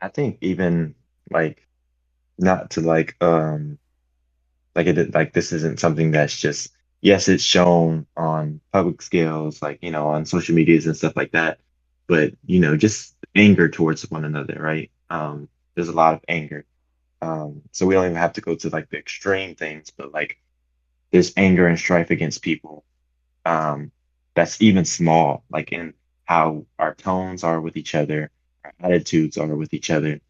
I think even like not to like it like this isn't something that's just yes, it's shown on public scales, like on social medias and stuff like that, but just anger towards one another, right? There's a lot of anger. So we don't even have to go to like the extreme things, but like there's anger and strife against people. Um, that's even small, like in how our tones are with each other, our attitudes are with each other.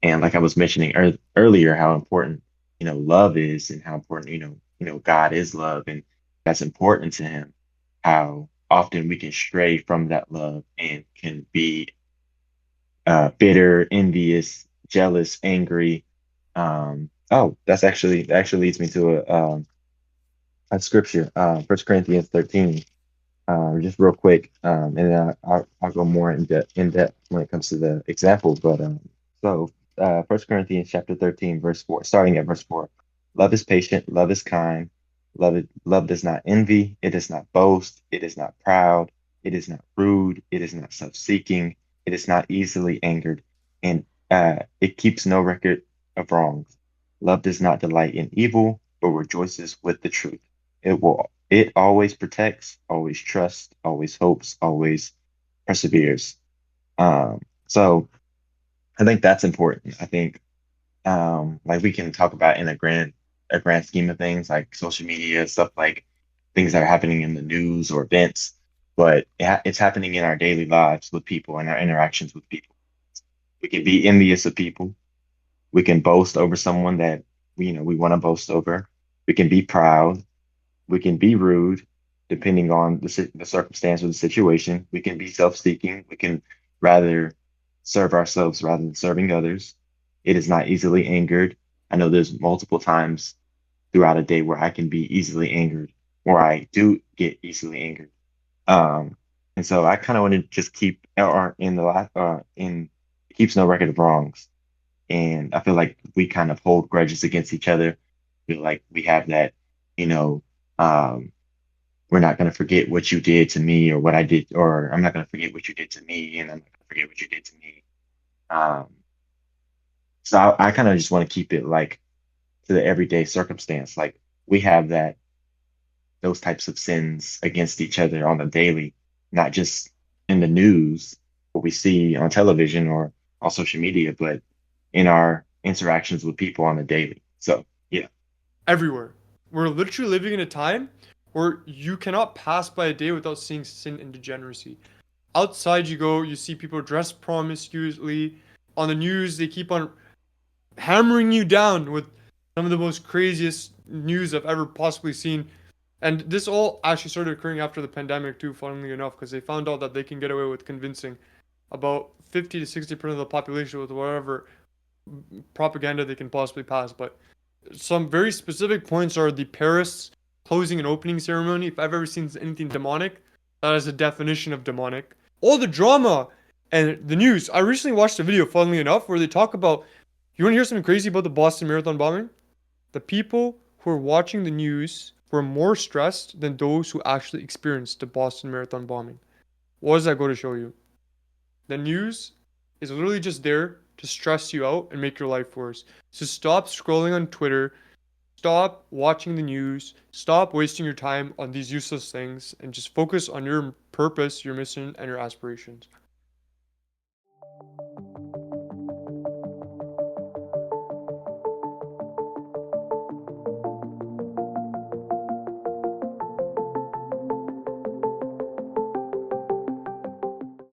And like I was mentioning earlier, how important, love is and how important, God is love and that's important to him. How often we can stray from that love and can be bitter, envious, jealous, angry. Oh, that actually leads me to a scripture, 1 Corinthians 13. Just real quick, and then I'll go more in depth when it comes to the example. But so 1 Corinthians chapter 13, verse 4, starting at verse 4. Love is patient, love is kind, love does not envy, it does not boast, it is not proud, it is not rude, it is not self-seeking, it is not easily angered, and it keeps no record of wrongs. Love does not delight in evil, but rejoices with the truth. It always protects, always trusts, always hopes, always perseveres. So I think that's important. I think like we can talk about in a grand scheme of things like social media, stuff like things that are happening in the news or events, but it's happening in our daily lives with people and our interactions with people. We can be envious of people. We can boast over someone that we want to boast over. We can be proud. We can be rude, depending on the circumstance or the situation. We can be self-seeking. We can rather serve ourselves rather than serving others. It is not easily angered. I know there's multiple times throughout a day where I can be easily angered, or I do get easily angered. Um, and so I kind of want to just keep, or in the last, in keeps no record of wrongs. And I feel like we kind of hold grudges against each other. Feel like we have that, you know, um, we're not going to forget what you did to me or what I did, or I'm not going to forget what you did to me, and I'm not going to forget what you did to me. Um, so I kind of just want to keep it like to the everyday circumstance. Like we have those types of sins against each other on the daily, not just in the news, what we see on television or on social media, but in our interactions with people on the daily. So yeah. Everywhere. We're literally living in a time where you cannot pass by a day without seeing sin and degeneracy. Outside you go, you see people dressed promiscuously. On the news, they keep on hammering you down with some of the most craziest news I've ever possibly seen. And this all actually started occurring after the pandemic too, funnily enough, because they found out that they can get away with convincing about 50 to 60% of the population with whatever propaganda they can possibly pass. But some very specific points are the Paris closing and opening ceremony. If I've ever seen anything demonic, that is a definition of demonic. All the drama and the news. I recently watched a video, funnily enough, where they talk about. You want to hear something crazy about the Boston Marathon bombing? The people who are watching the news were more stressed than those who actually experienced the Boston Marathon bombing. What does that go to show you? The news is literally just there to stress you out and make your life worse. So stop scrolling on Twitter, stop watching the news, stop wasting your time on these useless things, and just focus on your purpose, your mission, and your aspirations.